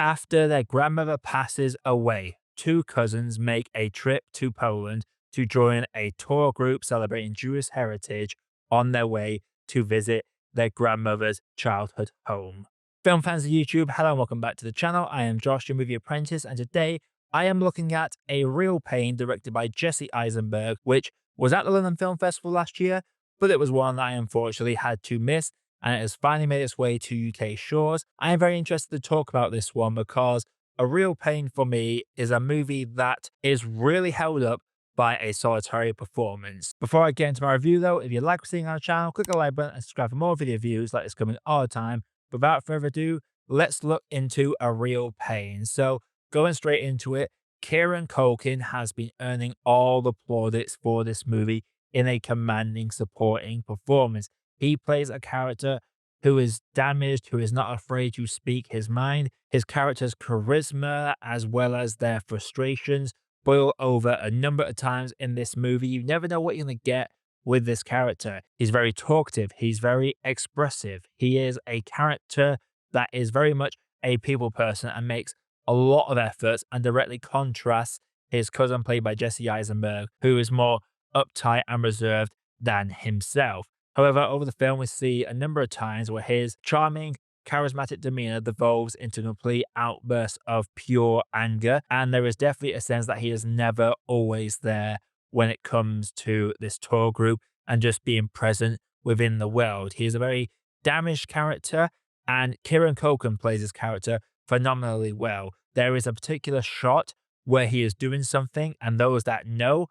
After their grandmother passes away, two cousins make a trip to Poland to join a tour group celebrating Jewish heritage on their way to visit their grandmother's childhood home. Film fans of YouTube, hello and welcome back to the channel. I am Josh, your movie apprentice, and today I am looking at A Real Pain directed by Jesse Eisenberg, which was at the London Film Festival last year, but it was one that I unfortunately had to miss, and it has finally made its way to UK shores. I am very interested to talk about this one because A Real Pain for me is a movie that is really held up by a solitary performance. Before I get into my review though, if you like what you're seeing on the channel, click the like button and subscribe for more video views like this coming all the time. Without further ado, let's look into A Real Pain. So going straight into it, Kieran Culkin has been earning all the plaudits for this movie in a commanding supporting performance. He plays a character who is damaged, who is not afraid to speak his mind. His character's charisma, as well as their frustrations, boil over a number of times in this movie. You never know what you're going to get with this character. He's very talkative. He's very expressive. He is a character that is very much a people person and makes a lot of efforts and directly contrasts his cousin played by Jesse Eisenberg, who is more uptight and reserved than himself. However, over the film, we see a number of times where his charming, charismatic demeanor devolves into a complete outburst of pure anger, and there is definitely a sense that he is never always there when it comes to this tour group and just being present within the world. He is a very damaged character, and Kieran Culkin plays his character phenomenally well. There is a particular shot where he is doing something, and those that know,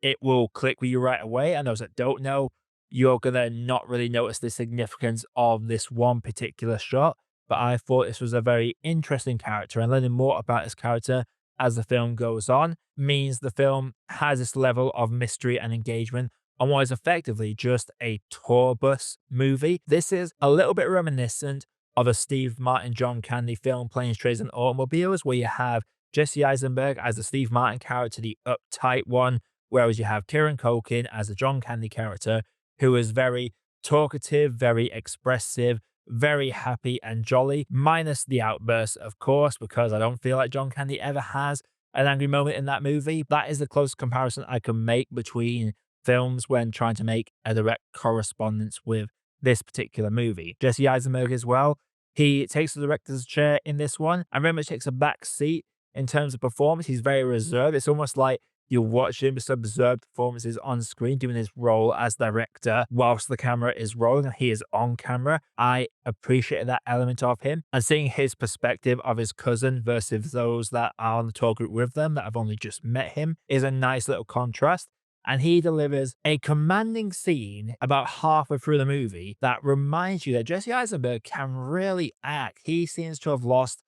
it will click with you right away, and those that don't know, you're going to not really notice the significance of this one particular shot. But I thought this was a very interesting character, and learning more about this character as the film goes on means the film has this level of mystery and engagement on what is effectively just a tour bus movie. This is a little bit reminiscent of a Steve Martin, John Candy film, Planes, Trains, and Automobiles, where you have Jesse Eisenberg as the Steve Martin character, the uptight one, whereas you have Kieran Culkin as the John Candy character, who is very talkative, very expressive, very happy and jolly, minus the outbursts, of course, because I don't feel like John Candy ever has an angry moment in that movie. That is the closest comparison I can make between films when trying to make a direct correspondence with this particular movie. Jesse Eisenberg as well, he takes the director's chair in this one and very much takes a back seat in terms of performance. He's very reserved. It's almost like you watch him just observe performances on screen, doing his role as director whilst the camera is rolling and he is on camera. I appreciated that element of him, and seeing his perspective of his cousin versus those that are on the tour group with them that have only just met him is a nice little contrast. And he delivers a commanding scene about halfway through the movie that reminds you that Jesse Eisenberg can really act. He seems to have lost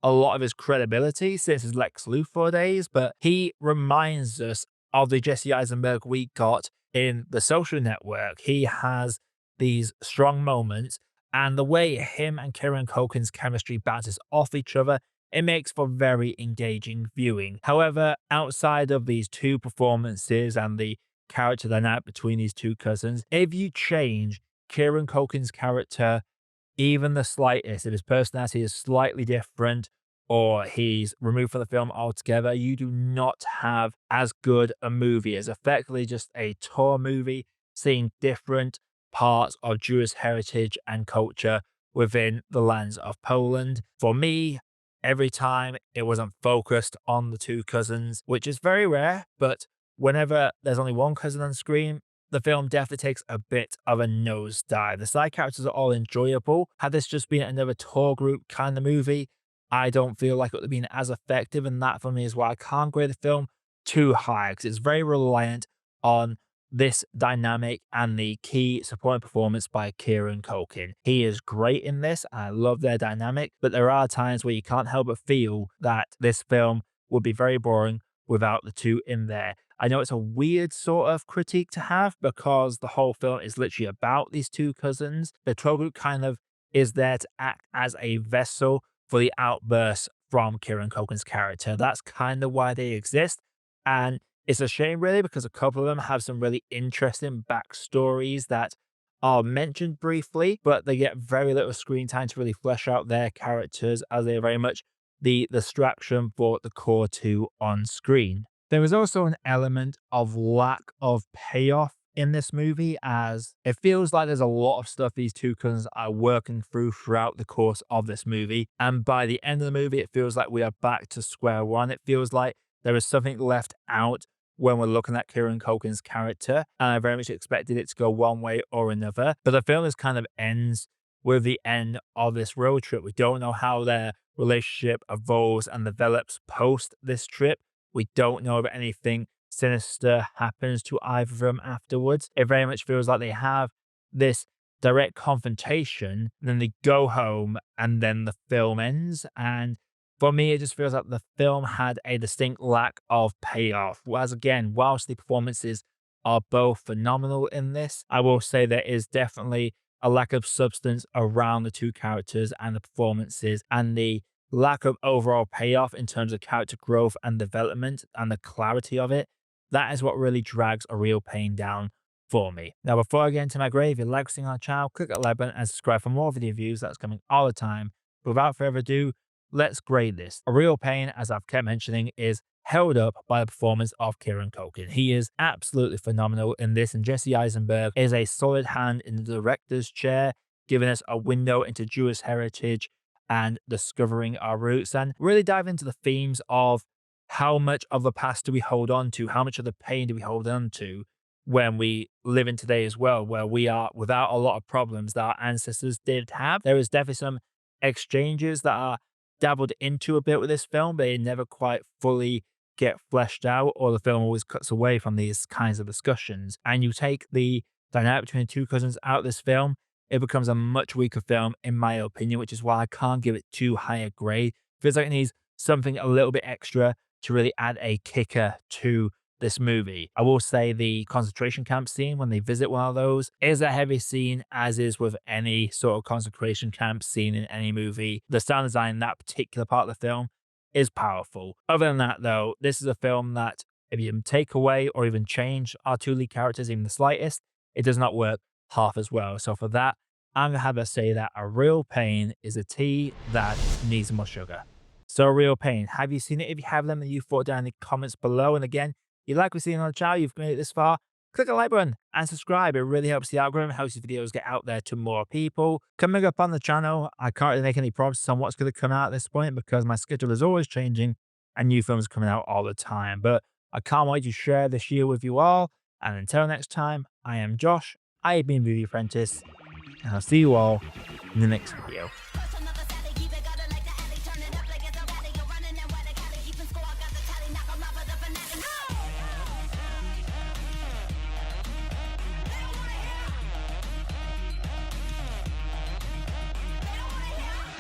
a lot of his credibility since his Lex Luthor days, but he reminds us of the Jesse Eisenberg we got in The Social Network. He has these strong moments, and the way him and Kieran Culkin's chemistry bounces off each other, it makes for very engaging viewing. However, outside of these two performances and the character dynamic between these two cousins, if you change Kieran Culkin's character even the slightest, if his personality is slightly different or he's removed from the film altogether, you do not have as good a movie. It's effectively just a tour movie seeing different parts of Jewish heritage and culture within the lands of Poland. For me, every time it wasn't focused on the two cousins, which is very rare, but whenever there's only one cousin on screen, the film definitely takes a bit of a nosedive. The side characters are all enjoyable. Had this just been another tour group kind of movie, I don't feel like it would have been as effective, and that for me is why I can't grade the film too high, because it's very reliant on this dynamic and the key supporting performance by Kieran Culkin. He is great in this. I love their dynamic, but there are times where you can't help but feel that this film would be very boring without the two in there. I know it's a weird sort of critique to have because the whole film is literally about these two cousins. The tour group kind of is there to act as a vessel for the outbursts from Kieran Culkin's character. That's kind of why they exist. And it's a shame really because a couple of them have some really interesting backstories that are mentioned briefly, but they get very little screen time to really flesh out their characters as they are very much the distraction brought the core to on screen. There was also an element of lack of payoff in this movie, as it feels like there's a lot of stuff these two cousins are working through throughout the course of this movie. And by the end of the movie, it feels like we are back to square one. It feels like there is something left out when we're looking at Kieran Culkin's character. And I very much expected it to go one way or another. But the film just kind of ends with the end of this road trip. We don't know how their relationship evolves and develops post this trip. We don't know if anything sinister happens to either of them afterwards. It very much feels like they have this direct confrontation, then they go home, and then the film ends. And for me, it just feels like the film had a distinct lack of payoff. Whereas again, whilst the performances are both phenomenal in this, I will say there is definitely a lack of substance around the two characters and the performances, and the lack of overall payoff in terms of character growth and development and the clarity of it. That is what really drags A Real Pain down for me. Now, before I get into my grade, if you like seeing our channel, click that like button and subscribe for more video reviews that's coming all the time. But without further ado, let's grade this. A Real Pain, as I've kept mentioning, is held up by the performance of Kieran Culkin. He is absolutely phenomenal in this, and Jesse Eisenberg is a solid hand in the director's chair, giving us a window into Jewish heritage and discovering our roots, and really dive into the themes of how much of the past do we hold on to, how much of the pain do we hold on to when we live in today as well, where we are without a lot of problems that our ancestors did have. There is definitely some exchanges that are dabbled into a bit with this film, but they never quite fully get fleshed out, or the film always cuts away from these kinds of discussions. And you take the dynamic between the two cousins out of this film, it becomes a much weaker film, in my opinion, which is why I can't give it too high a grade. Feels like it needs something a little bit extra to really add a kicker to this movie. I will say the concentration camp scene when they visit one of those is a heavy scene, as is with any sort of concentration camp scene in any movie. The sound design in that particular part of the film is powerful. Other than that, though, this is a film that if you take away or even change our two lead characters even the slightest, it does not work half as well. So for that, I'm gonna have to say that A Real Pain is a tea that needs more sugar. So A Real Pain, have you seen it? If you have them, then you thought down in the comments below. And again, you like what you're seeing on the channel, you've made it this far, click the like button and subscribe. It really helps the algorithm, helps these videos get out there to more people. Coming up on the channel, I can't really make any promises on what's going to come out at this point because my schedule is always changing and new films are coming out all the time. But I can't wait to share this year with you all. And until next time, I am Josh, I have been Movie Apprentice, and I'll see you all in the next video.